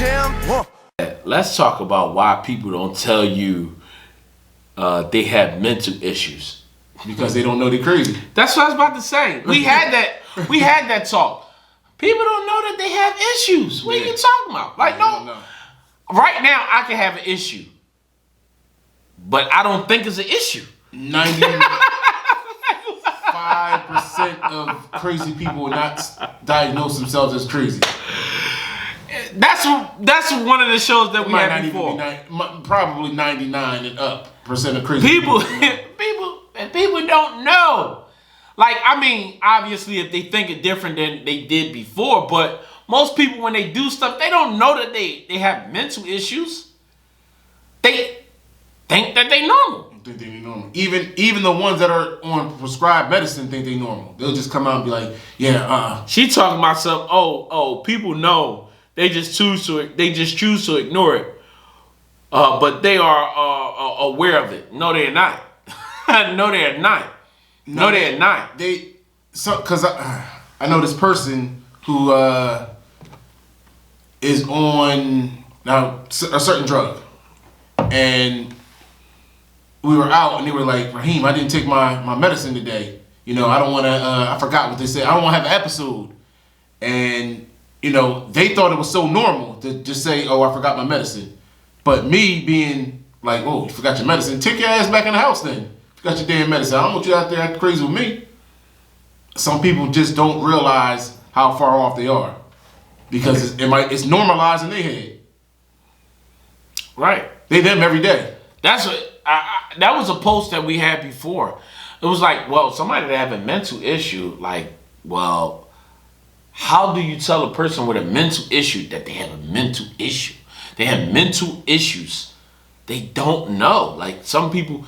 jam. Let's talk about why people don't tell you they have mental issues. Because they don't know they're crazy. That's what I was about to say. We had that talk. People don't know that they have issues. What are you talking about? Like, no. Right now, I can have an issue, but I don't think it's an issue. 95% of crazy people will not diagnose themselves as crazy. That's one of the shows that we had before. Probably 99 and up percent of crazy people don't know. Like, I mean, obviously, if they think it different than they did before, but most people, when they do stuff, they don't know that they have mental issues. They think that they normal. Think they normal. Even the ones that are on prescribed medicine think they normal. They'll just come out and be like, yeah, She talking about some. Oh, people know. They just choose to ignore it. But they are aware of it. No, they're not. No, they're not. No, they're not. Because I know this person who is on now a certain drug, and we were out, and they were like, Raheem, I didn't take my medicine today. You know, I don't want to. I forgot what they said. I don't want to have an episode, and you know, they thought it was so normal to just say, oh, I forgot my medicine. But me being like, oh, you forgot your medicine, take your ass back in the house then. Got your damn medicine. I don't want you out there acting crazy with me. Some people just don't realize how far off they are because it's normalized in their head. Right. They them every day. That was a post that we had before. It was like, well, somebody that have a mental issue, like, well, how do you tell a person with a mental issue that they have a mental issue? They have mental issues. They don't know. Like, some people.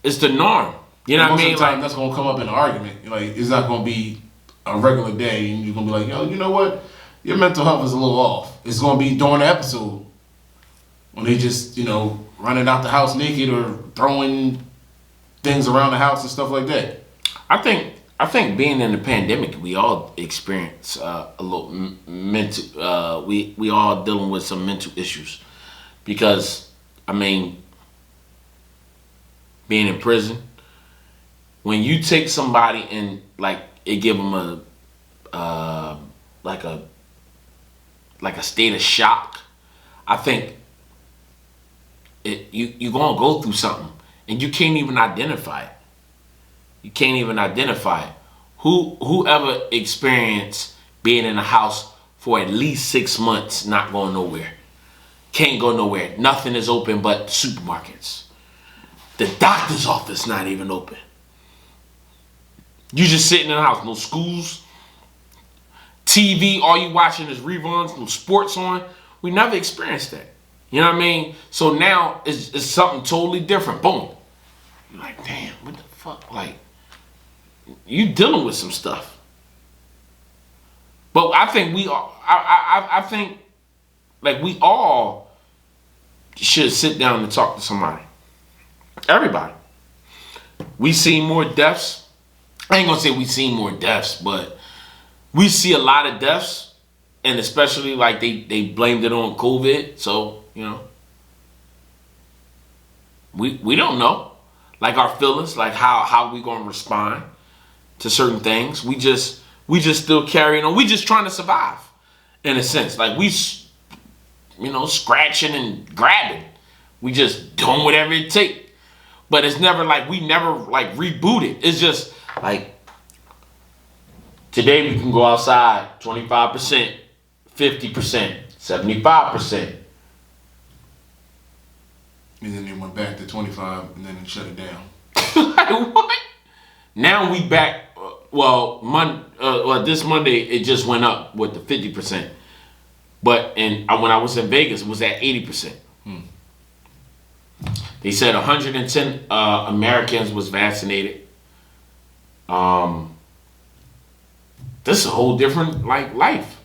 It's the norm. You know what I mean? Most of the time, that's going to come up in an argument. Like, it's not going to be a regular day, and you're going to be like, yo, you know what? Your mental health is a little off. It's going to be during the episode when they just, you know, running out the house naked or throwing things around the house and stuff like that. I think being in the pandemic, we all experience a little mental. We all dealing with some mental issues because, I mean, being in prison, when you take somebody and like it give them a state of shock, I think you're gonna go through something and you can't even identify it. You can't even identify it. Whoever experienced being in a house for at least 6 months, not going nowhere, can't go nowhere. Nothing is open but supermarkets. The doctor's office not even open. You just sitting in the house. No schools. TV, all you watching is reruns. No sports on. We never experienced that. You know what I mean? So now it's something totally different. Boom. You're like, damn, what the fuck? Like, you dealing with some stuff. But I think we all, I think, like, we all should sit down and talk to somebody. Everybody. We see more deaths. I ain't gonna say we see more deaths, but we see a lot of deaths, and especially like they blamed it on COVID. So, you know, we don't know, like, our feelings, like how we gonna respond to certain things. We just still carrying on. We just trying to survive, in a sense. Like, we, you know, scratching and grabbing. We just doing whatever it takes. But it's never like, we never like rebooted. It's just like, today we can go outside 25%, 50%, 75%. And then they went back to 25 and then they shut it down. Like, what? Now we back, this Monday it just went up with the 50%. But when I was in Vegas, it was at 80%. They said 110 Americans was vaccinated. This is a whole different like life.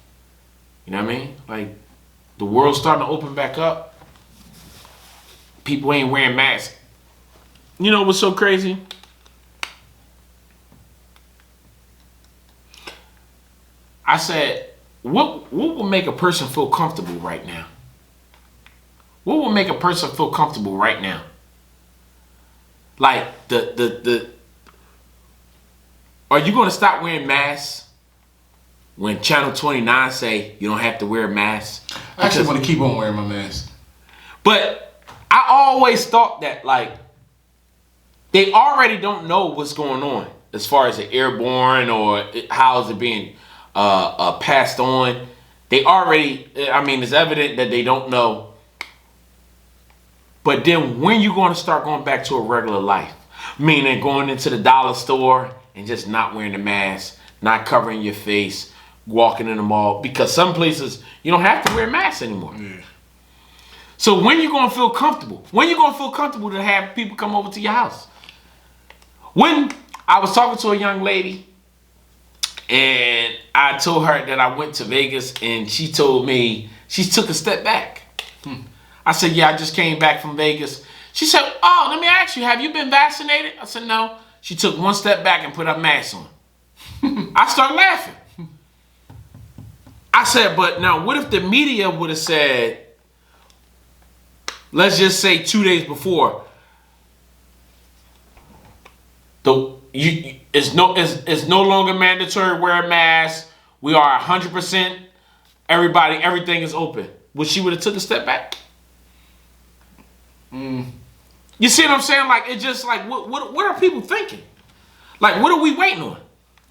You know what I mean? Like, the world's starting to open back up. People ain't wearing masks. You know what's so crazy? I said, what would make a person feel comfortable right now? What would make a person feel comfortable right now? Like are you gonna stop wearing masks when Channel 29 say you don't have to wear a mask? I actually want to keep on wearing my mask. But I always thought that like they already don't know what's going on as far as the airborne or how is it being passed on. They already, I mean, it's evident that they don't know. But then when you going to start going back to a regular life, meaning going into the dollar store and just not wearing the mask, not covering your face, walking in the mall, because some places you don't have to wear masks anymore. Yeah. So when you going to feel comfortable? When you going to feel comfortable to have people come over to your house? When I was talking to a young lady and I told her that I went to Vegas and she told me she took a step back. I said, yeah, I just came back from Vegas. She said, oh, let me ask you, have you been vaccinated? I said, no. She took one step back and put her mask on. I started laughing. I said, but now what if the media would have said, let's just say 2 days before, it's no longer mandatory to wear a mask. We are 100%. Everything is open. Would she would have took a step back? You see what I'm saying? Like it's just like what are people thinking? Like what are we waiting on?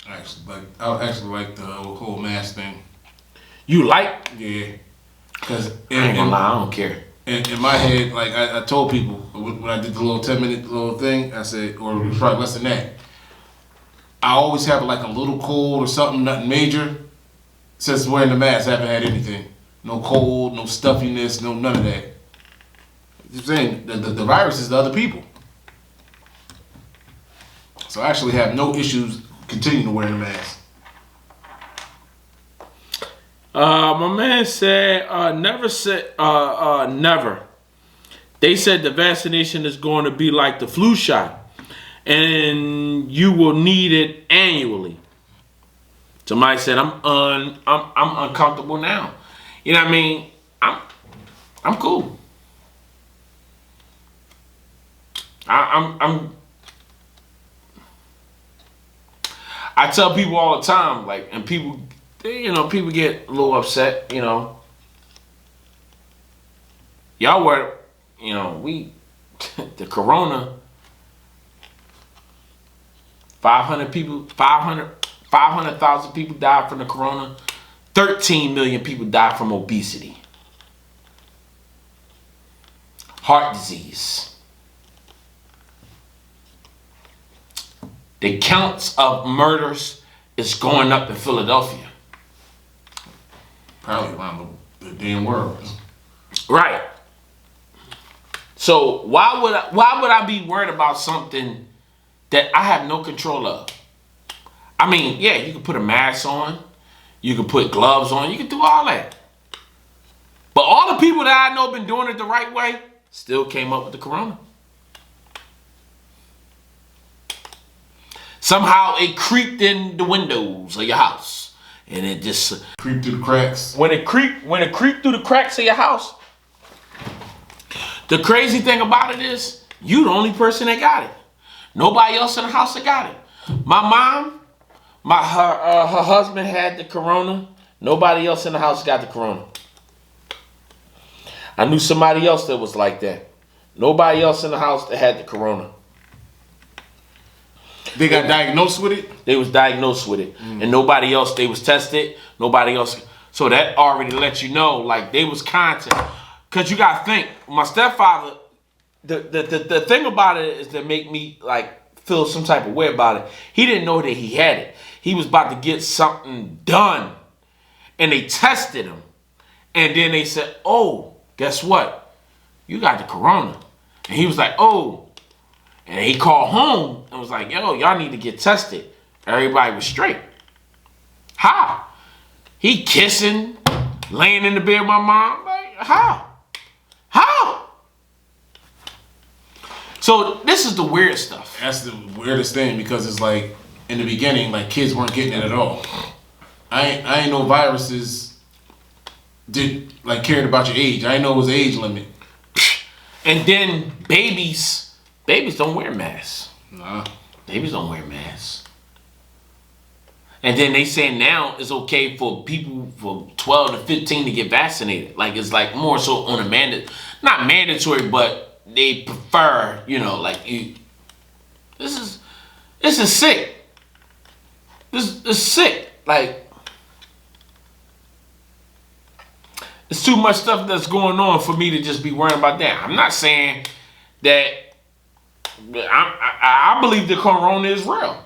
I actually like the whole mask thing. You like? Yeah. Because I ain't gonna lie, I don't care. In my head, like I told people when I did the little 10-minute little thing, I said, or probably less than that. I always have like a little cold or something, nothing major. Since wearing the mask, I haven't had anything. No cold, no stuffiness, no none of that. I'm saying the virus is the other people. So I actually have no issues continuing to wear the mask. My man said, never. They said the vaccination is going to be like the flu shot, and you will need it annually. Somebody said, I'm uncomfortable now. You know what I mean? I'm cool. I tell people all the time, like, and people get a little upset, you know. Y'all were, you know, the corona, 500,000 people died from the corona. 13 million people died from obesity. Heart disease. The counts of murders is going up in Philadelphia. Probably around the damn world. Right. So why would I be worried about something that I have no control of? I mean, yeah, you can put a mask on, you can put gloves on, you can do all that. But all the people that I know been doing it the right way still came up with the corona. Somehow it creeped in the windows of your house, and it just creeped through the cracks. When it creeped through the cracks of your house. The crazy thing about it is, you the only person that got it. Nobody else in the house that got it. My mom, her husband had the corona. Nobody else in the house got the corona. I knew somebody else that was like that. Nobody else in the house that had the corona. They got diagnosed with it? They was diagnosed with it. And nobody else, they was tested. Nobody else. So that already lets you know, like, they was contact. Because you got to think, my stepfather, the thing about it is that make me, like, feel some type of way about it. He didn't know that he had it. He was about to get something done. And they tested him. And then they said, oh, guess what? You got the corona. And he was like, oh. And he called home and was like, yo, y'all need to get tested. Everybody was straight. How? He kissing, laying in the bed with my mom. Like, how? How? So this is the weird stuff. That's the weirdest thing because it's like, in the beginning, like kids weren't getting it at all. I ain't know viruses did like cared about your age. I ain't know it was an age limit. And then babies don't wear masks. Nah. Babies don't wear masks. And then they say now it's okay for people from 12 to 15 to get vaccinated. Like it's like more so on a not mandatory, but they prefer, this is sick. This is sick. Like it's too much stuff that's going on for me to just be worrying about that. I'm not saying that I believe the corona is real.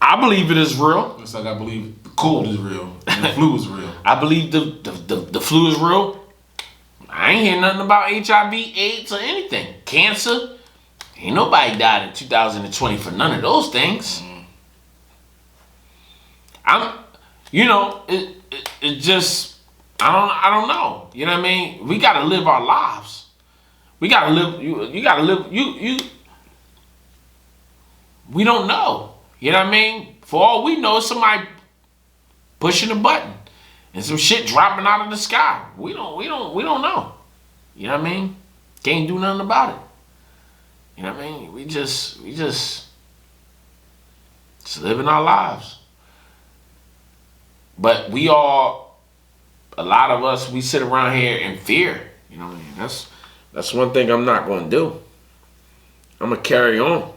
I believe it is real. It's like I believe the cold is real and the flu is real. I believe the flu is real. I ain't hear nothing about HIV, AIDS, or anything. Cancer. Ain't nobody died in 2020 for none of those things. It just, I don't know. You know what I mean? We gotta live our lives. We gotta live. You gotta live. We don't know. You know what I mean? For all we know, somebody pushing a button and some shit dropping out of the sky. We don't know. You know what I mean? Can't do nothing about it. You know what I mean? We just living our lives. But a lot of us, we sit around here in fear. You know what I mean? That's one thing I'm not gonna do. I'm gonna carry on.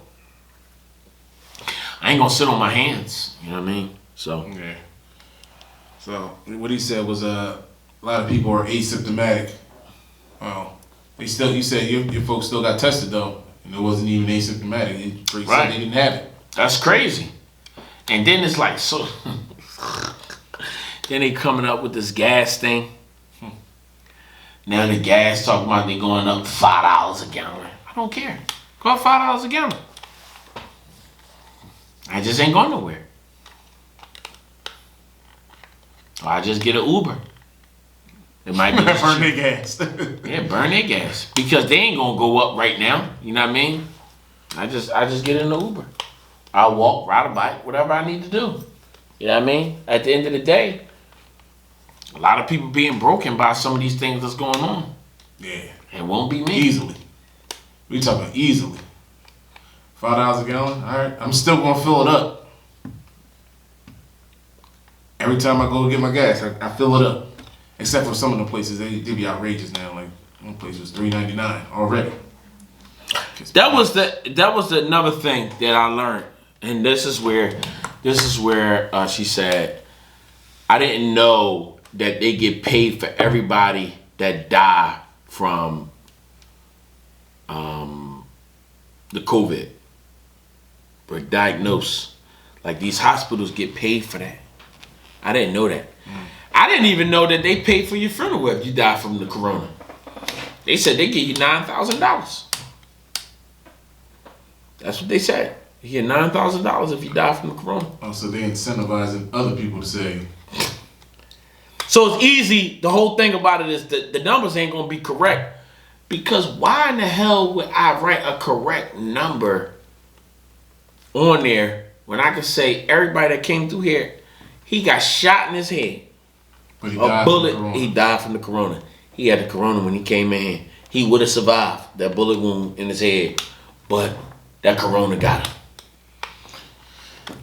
I ain't gonna sit on my hands. You know what I mean? So yeah. So what he said was a lot of people are asymptomatic. You said your folks still got tested though, and it wasn't even asymptomatic. They said they didn't have it. That's crazy. And then it's like so. Then they coming up with this gas thing. Now the gas talking about they going up $5 a gallon. I don't care. Go up $5 a gallon. I just ain't going nowhere. Or I just get an Uber. It might be burn their gas. Yeah, burn their gas because they ain't gonna go up right now. You know what I mean? I just get in an Uber. I'll walk, ride a bike, whatever I need to do. You know what I mean? At the end of the day, a lot of people being broken by some of these things that's going on. Yeah, it won't be me easily. We talking easily. $5 a gallon. All right, I'm still gonna fill it up. Every time I go get my gas, I fill it up. Except for some of the places, they be outrageous now. Like one place was $3.99 already. That was another thing that I learned, and this is where she said, I didn't know that they get paid for everybody that die from the COVID or diagnosed. Like these hospitals get paid for that. I didn't know that. I didn't even know that they pay for your funeral if you die from the corona. They said they give you $9,000. That's what they said. You get $9,000 if you die from the corona. Oh, so they incentivizing other people to say. So it's easy. The whole thing about it is that the numbers ain't gonna be correct, because why in the hell would I write a correct number on there when I could say everybody that came through here, he got shot in his head. But a bullet. He died from the corona. He had the corona when he came in. He would have survived that bullet wound in his head, but that corona got him.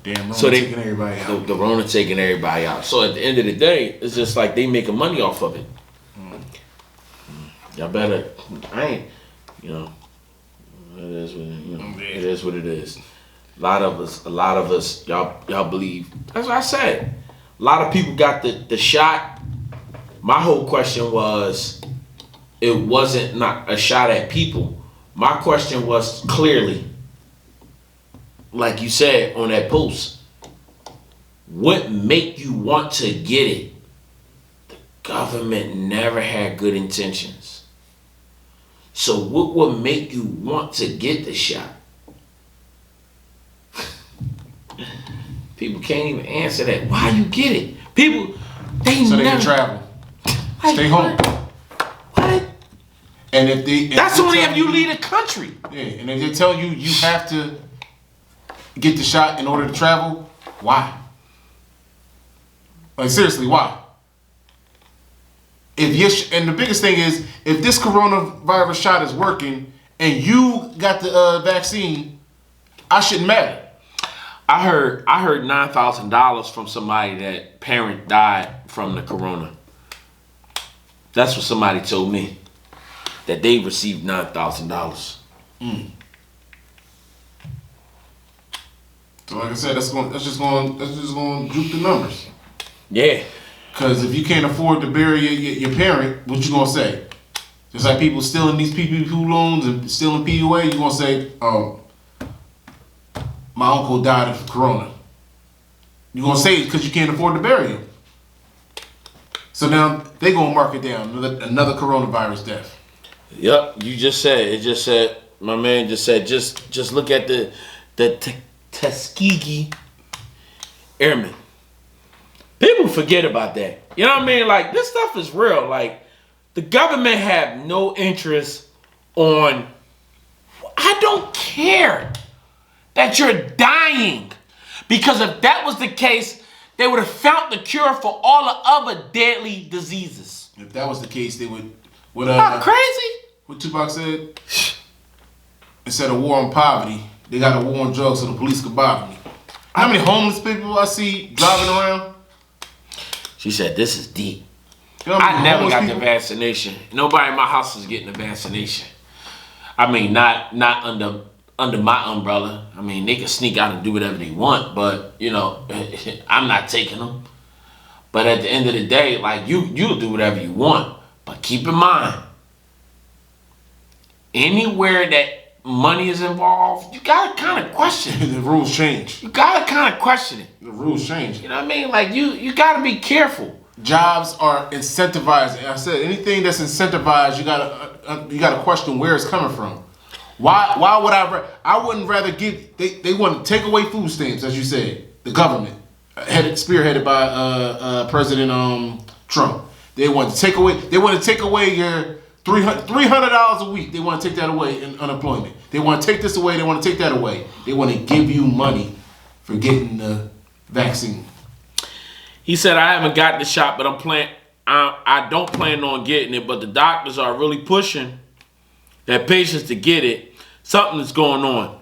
Damn, Rona taking everybody out. The Rona taking everybody out. So at the end of the day, it's just like they making money off of it. Y'all better. It is what it is. What it is. A lot of us, y'all believe. That's what I said. A lot of people got the shot. My whole question was, it wasn't not a shot at people. My question was clearly, like you said on that post, what make you want to get it? The government never had good intentions. So what would make you want to get the shot? People can't even answer that. Why you get it? People, they can travel. Like, stay home. What? And if they that's only if you leave the country. Yeah, and if they tell you you have to get the shot in order to travel, why? Like seriously, why? If you and the biggest thing is, if this coronavirus shot is working and you got the vaccine, I shouldn't matter. I heard $9,000 from somebody that parent died from the corona. That's what somebody told me. That they received $9,000. So like I said, that's just going to juke the numbers. Yeah. Because if you can't afford to bury your parent, what you gonna say? Just like people stealing these PPP loans and stealing PUA, you gonna say, "Oh, my uncle died of corona." You gonna say it because you can't afford to bury him. So now they gonna mark it down, another coronavirus death. Yep, you just said it. Just said my man just said just look at the Tuskegee Airmen. People forget about that. You know what I mean? Like, this stuff is real. Like, the government have no interest on. I don't care that you're dying, because if that was the case, they would have found the cure for all the other deadly diseases. If that was the case, they would. Not crazy. What Tupac said? Instead of war on poverty, they got a war on drugs so the police could bother me. How many homeless people I see driving around? She said, "This is deep." You know, I never got the vaccination. Nobody in my house is getting the vaccination. I mean, not under my umbrella. I mean, they can sneak out and do whatever they want, but you know, I'm not taking them. But at the end of the day, like you'll do whatever you want. But keep in mind, anywhere that money is involved, you gotta kind of question it. The rules change. You gotta kind of question it. The rules change. You know what I mean? Like you gotta be careful. Jobs are incentivized. And I said anything that's incentivized, you gotta question where it's coming from. Why would I wouldn't rather give. They want to take away food stamps, as you said. The government, spearheaded by President Trump. They want to take away. They want to take away your $300 a week. They want to take that away in unemployment. They want to take this away. They want to take that away. They want to give you money for getting the vaccine. He said, "I haven't got the shot, but I don't plan on getting it. But the doctors are really pushing their patients to get it. Something is going on."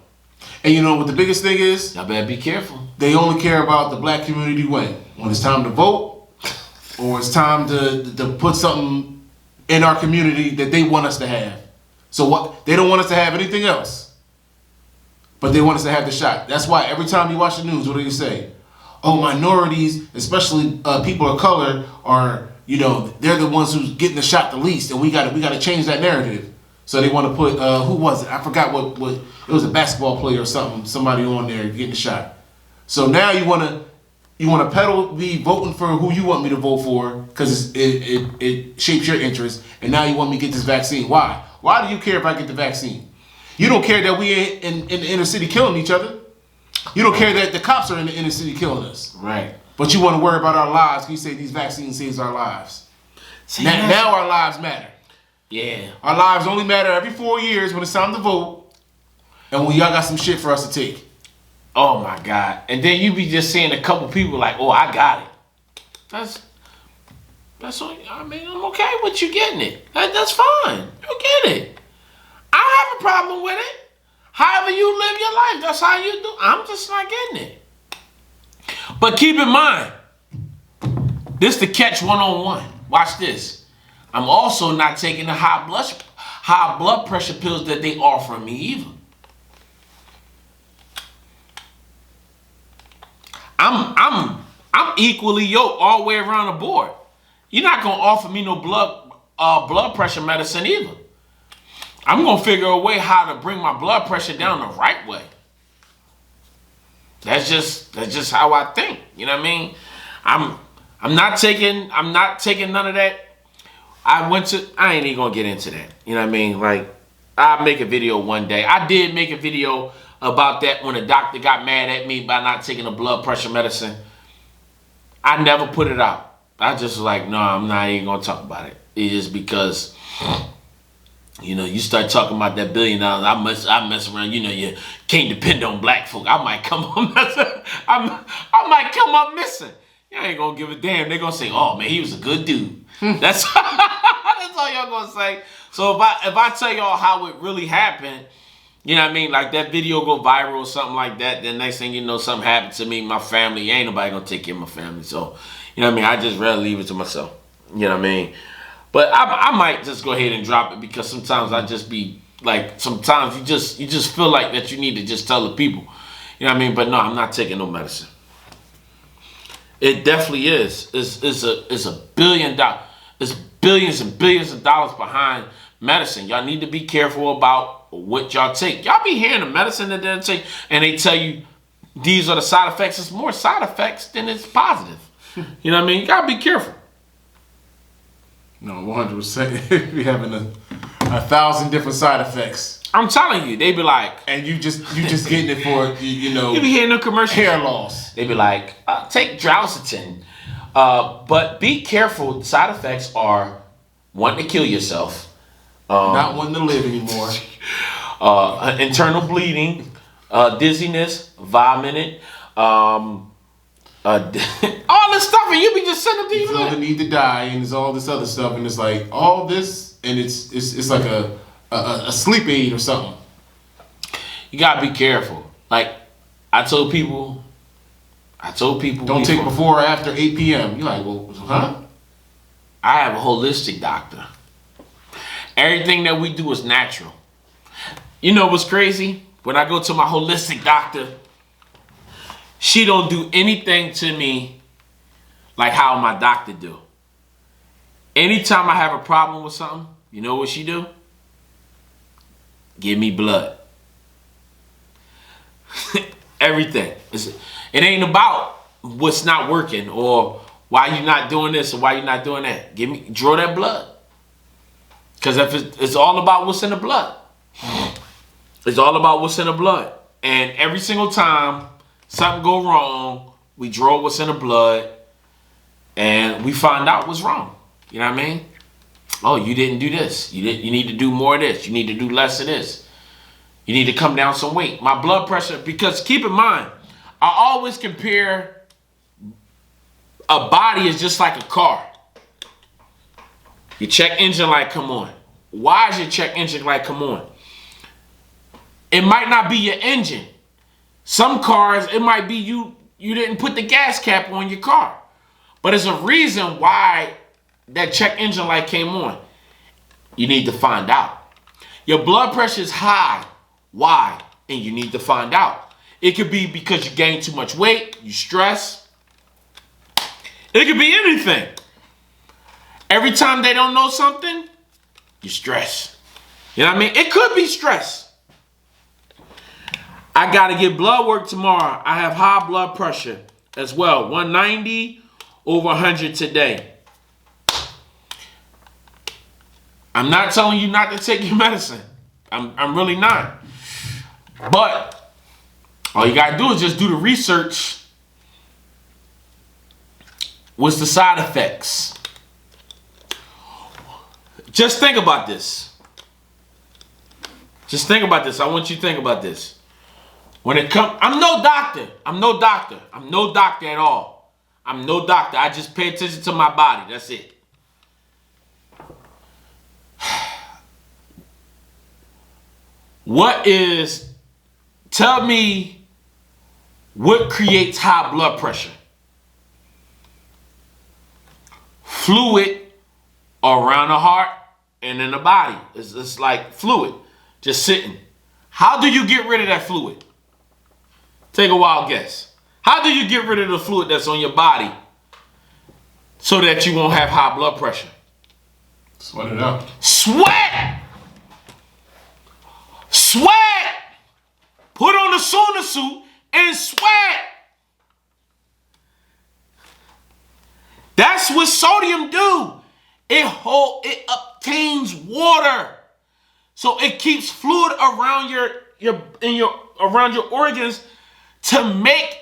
And you know what the biggest thing is? Y'all better be careful. They only care about the black community when it's time to vote, or it's time to put something in our community that they want us to have. So what? They don't want us to have anything else, but they want us to have the shot. That's why every time you watch the news, what do you say? Oh, minorities, especially people of color, are, you know, they're the ones who's getting the shot the least, and we got to change that narrative. So they want to put who was it? I forgot what it was, a basketball player or something. Somebody on there getting the shot. So now you want to peddle me voting for who you want me to vote for because it shapes your interest, and now you want me to get this vaccine. Why? Why do you care if I get the vaccine? You don't care that we ain't in the inner city killing each other. You don't care that the cops are in the inner city killing us. Right. But you want to worry about our lives. You say these vaccines saves our lives. Now our lives matter. Yeah. Our lives only matter every 4 years when it's time to vote, and when y'all got some shit for us to take. Oh my God. And then you be just seeing a couple people like, "Oh, I got it." That's all. I mean, I'm okay with you getting it. That's fine. You get it. I don't have a problem with it. However you live your life, that's how you do. I'm just not getting it. But keep in mind, this the catch 101. Watch this. I'm also not taking the high blood pressure pills that they offer me either. I'm equally yoked all the way around the board. You're not gonna offer me no blood pressure medicine either. I'm gonna figure a way how to bring my blood pressure down the right way. That's just how I think. You know what I mean? I'm not taking none of that. I ain't even gonna get into that. You know what I mean? Like, I'll make a video one day. I did make a video about that when the doctor got mad at me by not taking the blood pressure medicine. I never put it out. I just was like, no, I'm not even gonna talk about it. It is because, you know, you start talking about that $1 billion, I mess around. You know, you can't depend on black folk. I might come up missing. y'all ain't gonna give a damn. They're gonna say, oh man, he was a good dude. That's that's all y'all gonna say. So if I tell y'all how it really happened, you know what I mean? Like that video go viral or something like that, then next thing you know, something happened to me, my family. Ain't nobody gonna take care of my family. So, you know what I mean? I just rather leave it to myself. You know what I mean? But I might just go ahead and drop it because sometimes I just be like, sometimes you just feel like that you need to just tell the people. You know what I mean? But no, I'm not taking no medicine. It definitely is. It's $1 billion. It's billions and billions of dollars behind medicine. Y'all need to be careful about what y'all take. Y'all be hearing the medicine that they take, and they tell you these are the side effects. It's more side effects than it's positive. You know what I mean? You gotta be careful. No, 100%. Be having 1,000 different side effects. I'm telling you, they be like, and you just getting it for you know. You be hearing the commercials. Hair loss. They be like, take Drowsitin, but be careful. Side effects are wanting to kill yourself, not wanting to live anymore, internal bleeding, dizziness, vomiting, all this stuff, and you be just sitting up there. You feel the need to die, and there's all this other stuff, and it's like all this, and it's like a sleep aid or something. You gotta be careful. Like I told people. Don't take before or after 8 p.m. You're like, well, huh? I have a holistic doctor. Everything that we do is natural. You know what's crazy? When I go to my holistic doctor, she don't do anything to me like how my doctor do. Anytime I have a problem with something, you know what she do? Give me blood. Everything. It ain't about what's not working or why you not doing this or why you not doing that. Draw that blood. Because if it's all about what's in the blood. It's all about what's in the blood. And every single time something go wrong, we draw what's in the blood and we find out what's wrong. You know what I mean? Oh, you didn't do this. You need to do more of this. You need to do less of this. You need to come down some weight. My blood pressure, because keep in mind, I always compare a body is just like a car. Your check engine light come on. Why is your check engine light come on? It might not be your engine. Some cars, it might be you didn't put the gas cap on your car. But there's a reason why that check engine light came on. You need to find out. Your blood pressure is high. Why? And you need to find out. It could be because you gain too much weight, you stress. It could be anything. Every time they don't know something, you stress. You know what I mean? It could be stress. I got to get blood work tomorrow. I have high blood pressure as well. 190 over 100 today. I'm not telling you not to take your medicine. I'm really not. But all you gotta do is just do the research. What's the side effects? Just think about this. Just think about this. I want you to think about this. When it comes, I'm no doctor. I'm no doctor. I'm no doctor at all. I'm no doctor. I just pay attention to my body. That's it. Tell me what creates high blood pressure? Fluid around the heart and in the body. It's like fluid just sitting. How do you get rid of that fluid? Take a wild guess. How do you get rid of the fluid that's on your body so that you won't have high blood pressure? Sweat it out. Sweat! Sweat! Put on the sauna suit and sweat. That's what sodium do. It obtains water. So it keeps fluid around around your organs to make,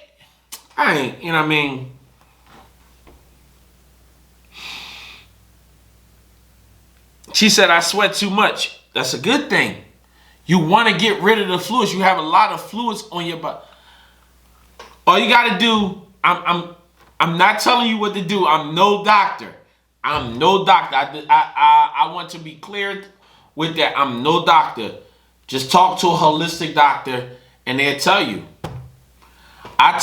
you know what I mean? She said, I sweat too much. That's a good thing. You want to get rid of the fluids. You have a lot of fluids on your body. All you got to do, I'm not telling you what to do. I'm no doctor. I'm no doctor. I want to be clear with that. I'm no doctor. Just talk to a holistic doctor and they'll tell you. I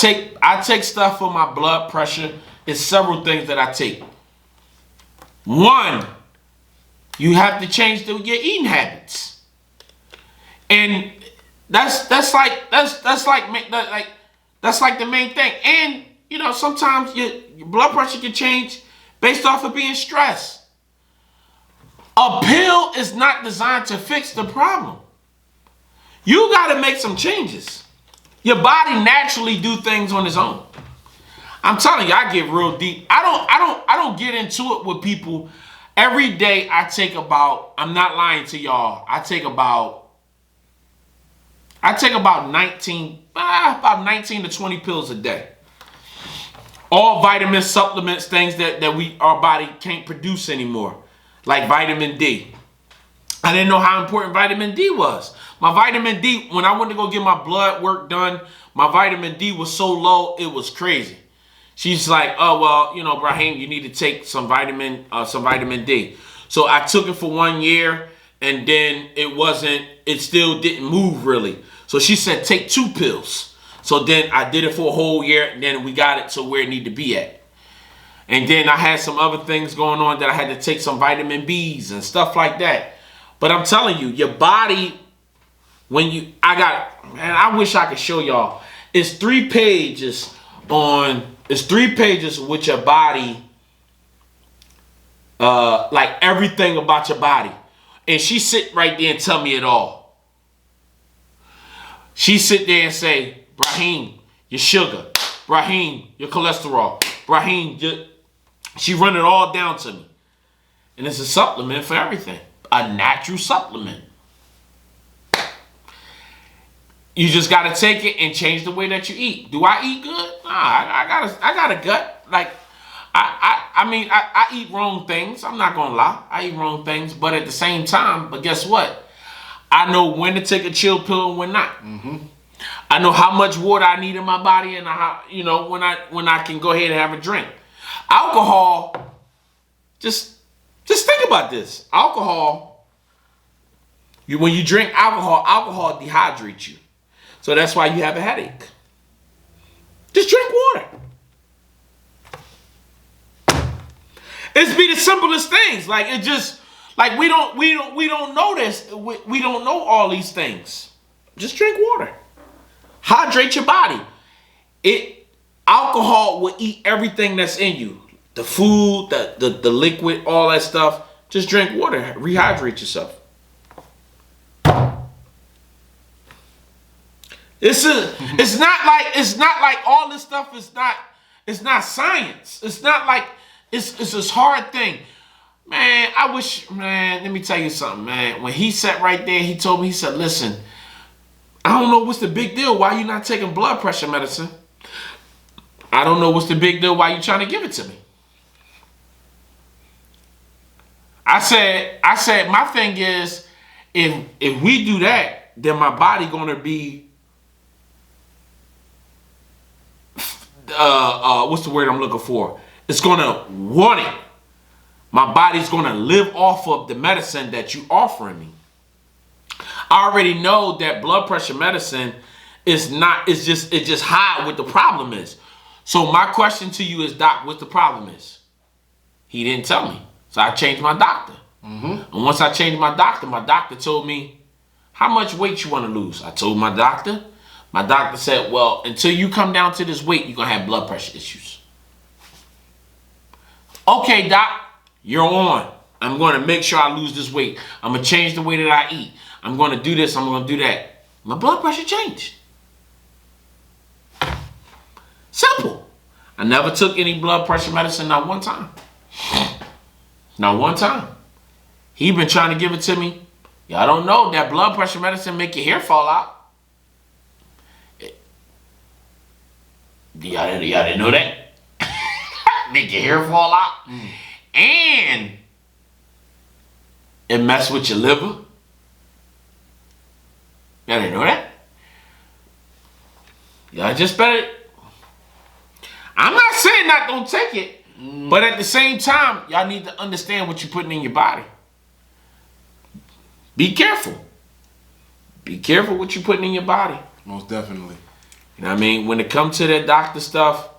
take stuff for my blood pressure. It's several things that I take. One, you have to change your eating habits. And that's like the main thing. And you know, sometimes your blood pressure can change based off of being stressed. A pill is not designed to fix the problem. You got to make some changes. Your body naturally do things on its own. I'm telling you, I get real deep. I don't get into it with people. Every day I take about, I'm not lying to y'all, I take about 19 to 20 pills a day. All vitamin supplements, things that our body can't produce anymore, like vitamin D. I didn't know how important vitamin D was. My vitamin D, when I went to go get my blood work done, my vitamin D was so low, it was crazy. She's like, oh, well, you know, Brahim, you need to take some vitamin D. So I took it for 1 year, and then it still didn't move really. So she said, take 2 pills. So then I did it for a whole year, and then we got it to where it needed to be at. And then I had some other things going on that I had to take some vitamin B's and stuff like that. But I'm telling you, your body, I wish I could show y'all. It's 3 pages with your body, like everything about your body. And she sit right there and tell me it all. She sit there and say, Brahim, your sugar. Brahim, your cholesterol. Brahim, she run it all down to me. And it's a supplement for everything. A natural supplement. You just gotta take it and change the way that you eat. Do I eat good? Nah, I got a gut. Like I eat wrong things. I'm not gonna lie. I eat wrong things, but at the same time, but guess what? I know when to take a chill pill and when not. Mm-hmm. I know how much water I need in my body, and when I can go ahead and have a drink. Alcohol, just think about this. Alcohol, when you drink alcohol dehydrates you. So that's why you have a headache. Just drink water. It's be the simplest things. Like it just like we don't know this. We don't know all these things. Just drink water. Hydrate your body. Alcohol will eat everything that's in you. The food, the liquid, all that stuff. Just drink water. Rehydrate yourself. It's not like all this stuff it's not science. It's not like it's this hard thing. Man, let me tell you something, man. When he sat right there, he told me, he said, listen, I don't know what's the big deal. Why you not taking blood pressure medicine? I don't know what's the big deal. Why you trying to give it to me? I said, my thing is, if we do that, then my body gonna be, what's the word I'm looking for? It's gonna want it. My body's gonna live off of the medicine that you offering me. I already know that blood pressure medicine it's just high what the problem is. So my question to you is, Doc, what the problem is? He didn't tell me. So I changed my doctor. Mm-hmm. And once I changed my doctor told me, how much weight you want to lose? I told my doctor. My doctor said, well, until you come down to this weight, you're going to have blood pressure issues. Okay, Doc, you're on. I'm going to make sure I lose this weight. I'm going to change the way that I eat. I'm going to do this. I'm going to do that. My blood pressure changed. Simple. I never took any blood pressure medicine, not one time. Not one time. He been trying to give it to me. Y'all don't know that blood pressure medicine make your hair fall out. Y'all didn't know that? Make your hair fall out. And it mess with your liver. Y'all didn't know that? Y'all just better. I'm not saying not don't take it, but at the same time, y'all need to understand what you're putting in your body. Be careful. Be careful what you're putting in your body. Most definitely. You know what I mean? When it comes to that doctor stuff,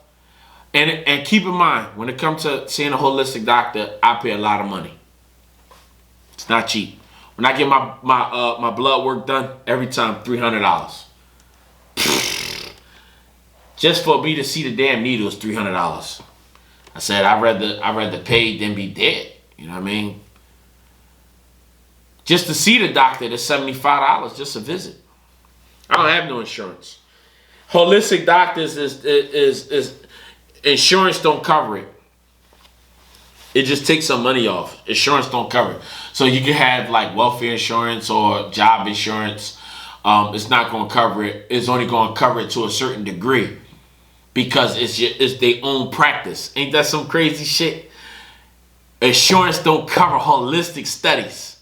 and keep in mind, when it comes to seeing a holistic doctor, I pay a lot of money. It's not cheap. When I get my blood work done, every time $300. Just for me to see the damn needle is $300. I said I'd rather pay than be dead. You know what I mean? Just to see the doctor, that's $75 just a visit. I don't have no insurance. Holistic doctors is insurance don't cover it. It just takes some money off. Insurance don't cover it. So you can have like welfare insurance or job insurance. It's not going to cover it. It's only going to cover it to a certain degree because it's their own practice. Ain't that some crazy shit? Insurance don't cover holistic studies.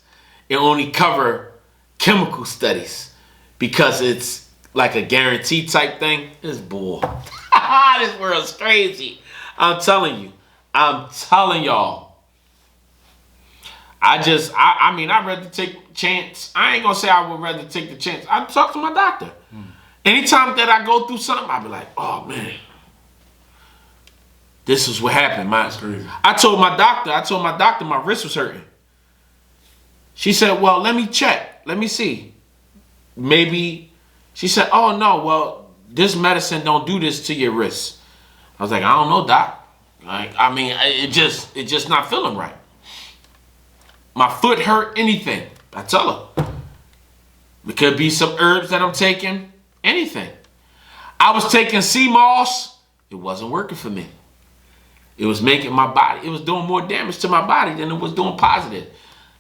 It only cover chemical studies because it's like a guarantee type thing. It's bull. This world's crazy. I'm telling you. I'm telling y'all. I mean, I'd rather take a chance. I ain't gonna say I would rather take the chance. I'd talk to my doctor. Anytime that I go through something, I'd be like, oh man, this is what happened. That's crazy. I told my doctor my wrist was hurting. She said, well, let me check. Let me see. Maybe, she said, oh no, well, this medicine don't do this to your wrist. I was like, I don't know, doc. Like, I mean, it just not feeling right. My foot hurt, anything. I tell her. It could be some herbs that I'm taking, anything. I was taking sea moss. It wasn't working for me. It was making my body, it was doing more damage to my body than it was doing positive.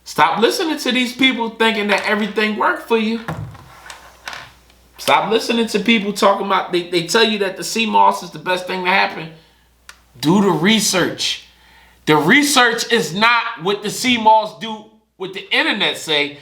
Stop listening to these people thinking that everything worked for you. Stop listening to people talking about, they tell you that the sea moss is the best thing to happen. Do the research. The research is not what the sea moss do, what the internet say.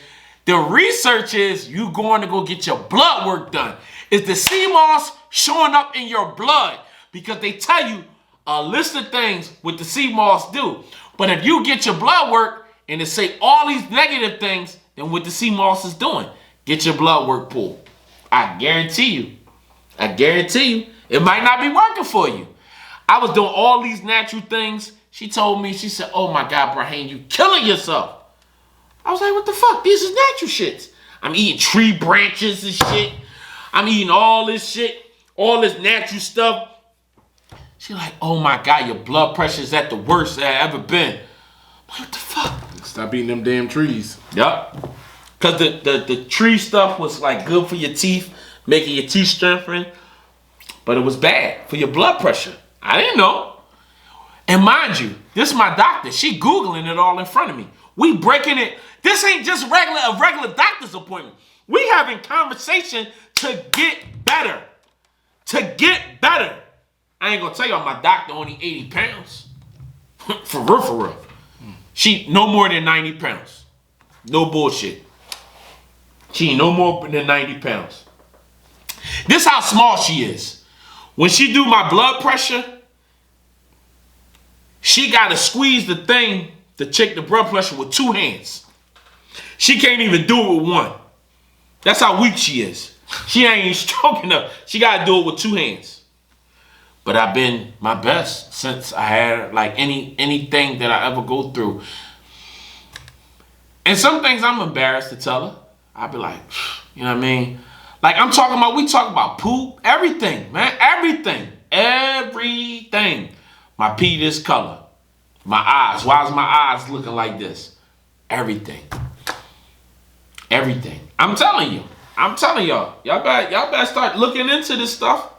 The research is you going to go get your blood work done. Is the sea moss showing up in your blood? Because they tell you a list of things what the sea moss do. But if you get your blood work and it say all these negative things, then what the sea moss is doing, get your blood work pulled. I guarantee you, it might not be working for you. I was doing all these natural things. She told me, she said, oh my God, Brahim, you killing yourself. I was like, what the fuck? These is natural shits. I'm eating tree branches and shit. I'm eating all this shit, all this natural stuff. She like, oh my God, your blood pressure is at the worst it had ever been. I'm like, what the fuck? Stop eating them damn trees. Yup. Because the tree stuff was like good for your teeth, making your teeth strengthen. But it was bad for your blood pressure. I didn't know. And mind you, this is my doctor. She Googling it all in front of me. We breaking it. This ain't just a regular doctor's appointment. We having conversation to get better. To get better. I ain't gonna tell y'all my doctor only 80 pounds. For real. She no more than 90 pounds. No bullshit. She ain't no more than 90 pounds. This how small she is. When she do my blood pressure, she got to squeeze the thing to check the blood pressure with 2 hands. She can't even do it with 1. That's how weak she is. She ain't strong enough. She got to do it with 2 hands. But I've been my best since I had like anything that I ever go through. And some things I'm embarrassed to tell her. I'll be like, you know what I mean? Like we talk about poop, everything, man, everything. My pee this color. My eyes, why is my eyes looking like this? Everything. I'm telling y'all, y'all better start looking into this stuff.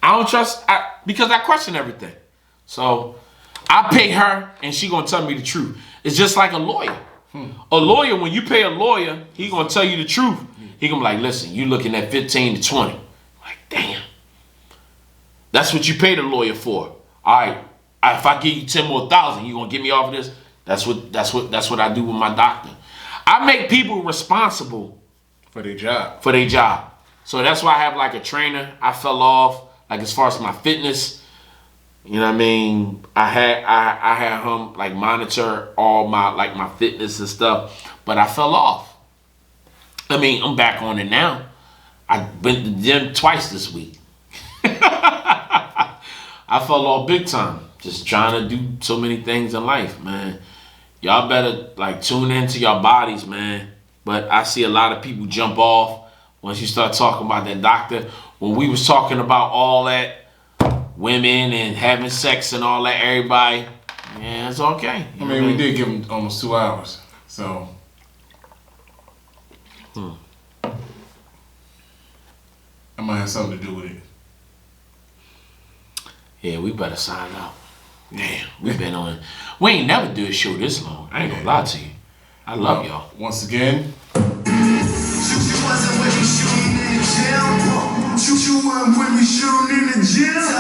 I don't trust, because I question everything. So I pay her and she gonna tell me the truth. It's just like a lawyer. A lawyer, when you pay a lawyer, he gonna tell you the truth. He gonna be like, listen, you looking at 15 to 20. Like, damn. That's what you pay the lawyer for. All right, if I give you 10 more thousand, you gonna get me off of this? That's what I do with my doctor. I make people responsible for their job. So that's why I have like a trainer. I fell off, like as far as my fitness. You know what I mean? I had him like monitor all my fitness and stuff, but I fell off. I mean, I'm back on it now. I went to the gym twice this week. I fell off big time. Just trying to do so many things in life, man. Y'all better like tune into your bodies, man. But I see a lot of people jump off once you start talking about that doctor. When we was talking about all that women and having sex and all that, everybody, yeah, it's okay. I mean, we did give him almost 2 hours, so. I might have something to do with it. Yeah, we better sign out. Damn, we ain't never do a show this long. I ain't gonna lie to you. I love y'all. Once again. You wasn't with me shooting in the gym. You weren't with me shooting in the gym.